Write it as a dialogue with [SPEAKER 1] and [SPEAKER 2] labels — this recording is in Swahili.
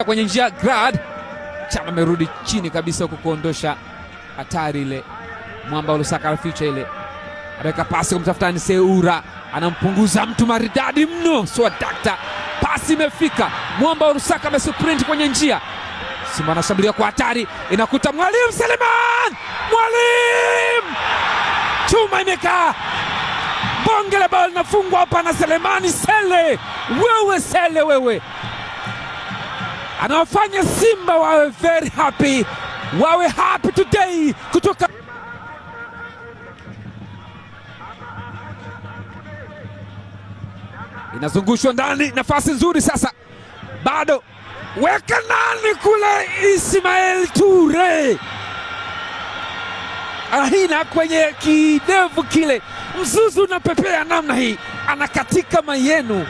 [SPEAKER 1] kwenye njia Grad Chama amerudi chini kabisa huko kuondosha hatari ile. Mwamba Lusaka alificha ile, anaweka pasi kumtafuta Seura, anampunguza mtu maridadi mno. Dakta, pasi imefika. Mwamba Lusaka amesprint kwenye njia. Simba anashambulia kwa hatari, inakuta Mwalimu Seleman. Mwalimu, chuma imekaa. Bonge la bao linafungwa hapa na Selemani Sele. Wewe Sele, wewe anawafanya Simba wawe very happy, wawe happy today. Kutoka inazungushwa ndani, nafasi nzuri sasa, bado weka nani kule. Ismail Ture ahina kwenye kidevu kile, mzuzu unapepea namna hii, anakatika mayenu.